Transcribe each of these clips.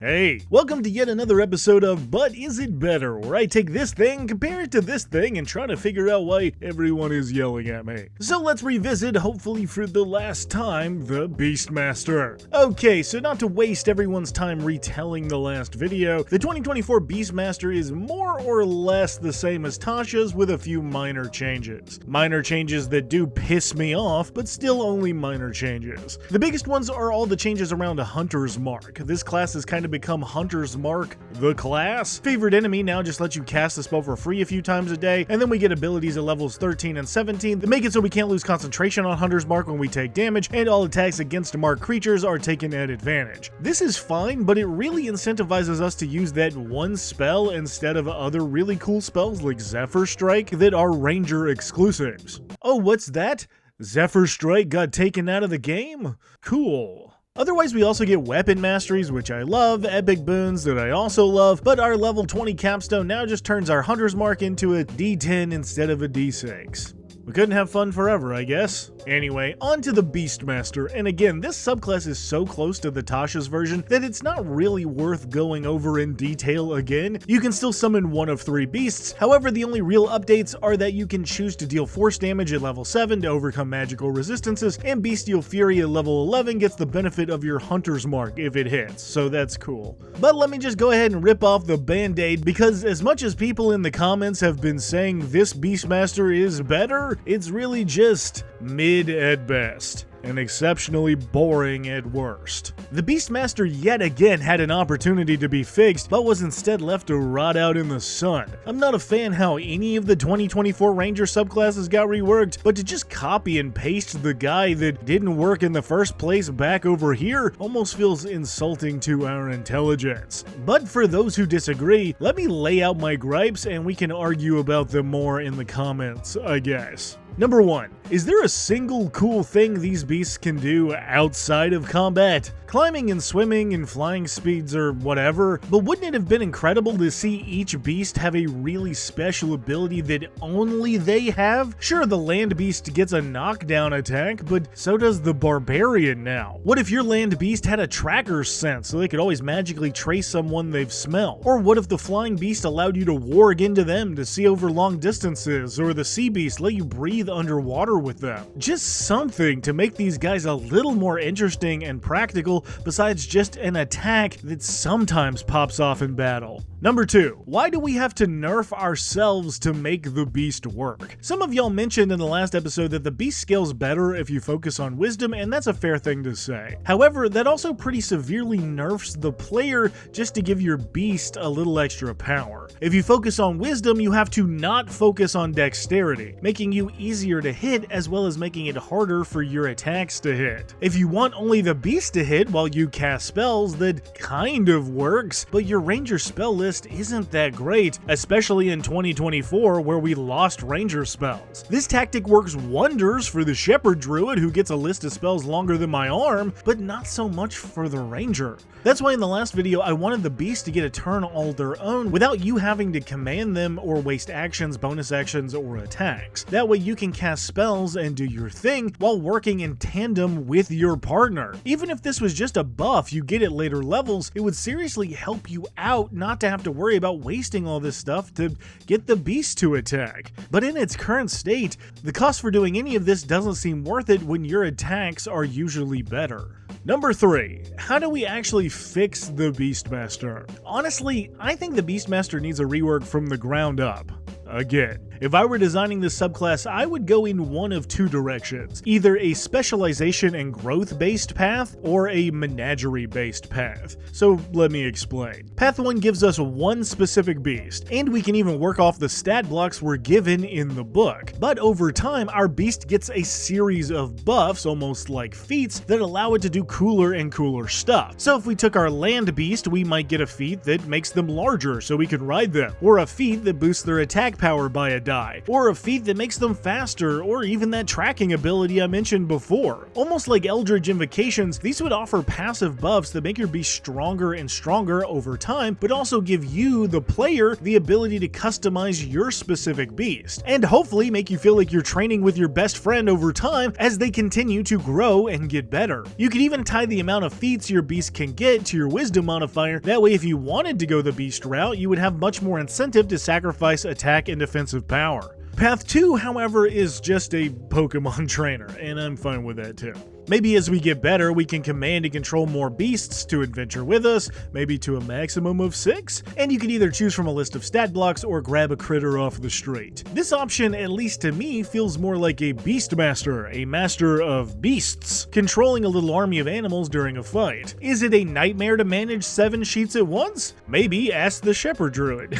Hey, welcome to yet another episode of But Is It Better, where I take this thing, compare it to this thing, and try to figure out why everyone is yelling at me. So let's revisit, hopefully for the last time, the Beastmaster. Okay, so not to waste everyone's time retelling the last video, the 2024 Beastmaster is more or less the same as Tasha's with a few minor changes. Minor changes that do piss me off, but still only minor changes. The biggest ones are all the changes around a Hunter's Mark. This class has kind of become Hunter's Mark, the class. Favorite enemy now just lets you cast the spell for free a few times a day, and then we get abilities at levels 13 and 17 that make it so we can't lose concentration on Hunter's Mark when we take damage, and all attacks against marked creatures are taken at advantage. This is fine, but it really incentivizes us to use that one spell instead of other really cool spells like Zephyr Strike that are Ranger exclusives. Oh, what's that? Zephyr Strike got taken out of the game? Cool. Otherwise, we also get weapon masteries, which I love, epic boons that I also love, but our level 20 capstone now just turns our Hunter's Mark into a D10 instead of a D6. We couldn't have fun forever, I guess. Anyway, on to the Beastmaster, and again, this subclass is so close to the Tasha's version that it's not really worth going over in detail again. You can still summon one of 3 beasts, however the only real updates are that you can choose to deal force damage at level 7 to overcome magical resistances, and Bestial Fury at level 11 gets the benefit of your Hunter's Mark if it hits, so that's cool. But let me just go ahead and rip off the band-aid, because as much as people in the comments have been saying this Beastmaster is better, it's really just mid at best, and exceptionally boring at worst. The Beastmaster yet again had an opportunity to be fixed, but was instead left to rot out in the sun. I'm not a fan how any of the 2024 Ranger subclasses got reworked, but to just copy and paste the guy that didn't work in the first place back over here almost feels insulting to our intelligence. But for those who disagree, let me lay out my gripes and we can argue about them more in the comments, I guess. Number 1. Is there a single cool thing these beasts can do outside of combat? Climbing and swimming and flying speeds or whatever, but wouldn't it have been incredible to see each beast have a really special ability that only they have? Sure, the land beast gets a knockdown attack, but so does the barbarian now. What if your land beast had a tracker sense so they could always magically trace someone they've smelled? Or what if the flying beast allowed you to warg into them to see over long distances, or the sea beast let you breathe underwater with them? Just something to make these guys a little more interesting and practical besides just an attack that sometimes pops off in battle. Number 2. Why do we have to nerf ourselves to make the beast work? Some of y'all mentioned in the last episode that the beast scales better if you focus on wisdom, and that's a fair thing to say. However, that also pretty severely nerfs the player just to give your beast a little extra power. If you focus on wisdom, you have to not focus on dexterity, making you easier to hit as well as making it harder for your attacks to hit. If you want only the beast to hit while you cast spells, that kind of works, but your ranger spell list isn't that great, especially in 2024 where we lost ranger spells. This tactic works wonders for the shepherd druid who gets a list of spells longer than my arm, but not so much for the ranger. That's why in the last video I wanted the beast to get a turn all their own without you having to command them or waste actions, bonus actions, or attacks. That way you can cast spells and do your thing while working in tandem with your partner. Even if this was just a buff you get at later levels, it would seriously help you out not to have to worry about wasting all this stuff to get the beast to attack. But in its current state, the cost for doing any of this doesn't seem worth it when your attacks are usually better. Number 3. How do we actually fix the Beastmaster? Honestly, I think the Beastmaster needs a rework from the ground up. Again, if I were designing this subclass, I would go in one of 2 directions. Either a specialization and growth-based path, or a menagerie-based path. So let me explain. Path 1 gives us one specific beast, and we can even work off the stat blocks we're given in the book. But over time, our beast gets a series of buffs, almost like feats, that allow it to do cooler and cooler stuff. So if we took our land beast, we might get a feat that makes them larger so we can ride them, or a feat that boosts their attack power by a die, or a feat that makes them faster, or even that tracking ability I mentioned before. Almost like Eldritch Invocations, these would offer passive buffs that make your beast stronger and stronger over time, but also give you, the player, the ability to customize your specific beast, and hopefully make you feel like you're training with your best friend over time as they continue to grow and get better. You could even tie the amount of feats your beast can get to your wisdom modifier. That way, if you wanted to go the beast route, you would have much more incentive to sacrifice attack and defensive power. Path 2, however, is just a Pokemon trainer, and I'm fine with that too. Maybe as we get better, we can command and control more beasts to adventure with us, maybe to a maximum of 6, and you can either choose from a list of stat blocks or grab a critter off the street. This option, at least to me, feels more like a Beastmaster, a master of beasts, controlling a little army of animals during a fight. Is it a nightmare to manage 7 sheets at once? Maybe, ask the Shepherd Druid.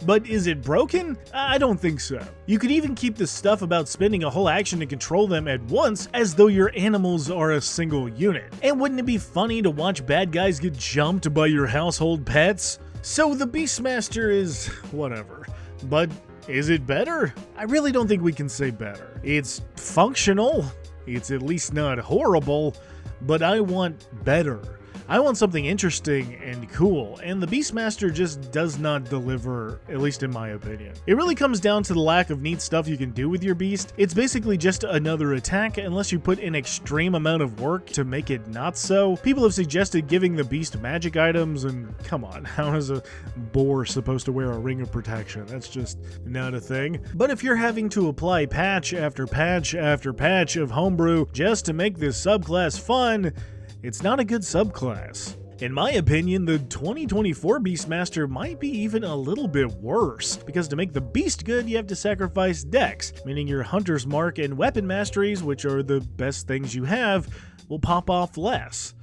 But is it broken? I don't think so. You could even keep the stuff about spending a whole action to control them at once as though your animals are a single unit. And wouldn't it be funny to watch bad guys get jumped by your household pets? So the Beastmaster is whatever. But is it better? I really don't think we can say better. It's functional. It's at least not horrible. But I want better. I want something interesting and cool, and the Beastmaster just does not deliver, at least in my opinion. It really comes down to the lack of neat stuff you can do with your beast. It's basically just another attack unless you put an extreme amount of work to make it not so. People have suggested giving the beast magic items, and come on, how is a boar supposed to wear a ring of protection? That's just not a thing. But if you're having to apply patch after patch after patch of homebrew just to make this subclass fun, it's not a good subclass. In my opinion, the 2024 Beastmaster might be even a little bit worse, because to make the beast good, you have to sacrifice dex, meaning your hunter's mark and weapon masteries, which are the best things you have, will pop off less.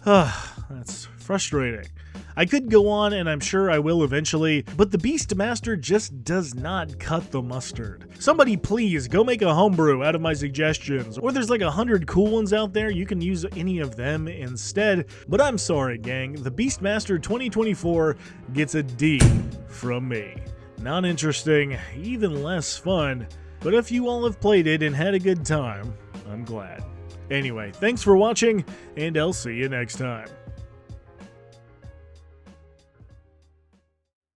That's frustrating. I could go on, and I'm sure I will eventually, but the Beastmaster just does not cut the mustard. Somebody please go make a homebrew out of my suggestions, or there's like 100 cool ones out there, you can use any of them instead. But I'm sorry, gang, the Beastmaster 2024 gets a D from me. Not interesting, even less fun, but if you all have played it and had a good time, I'm glad. Anyway, thanks for watching, and I'll see you next time.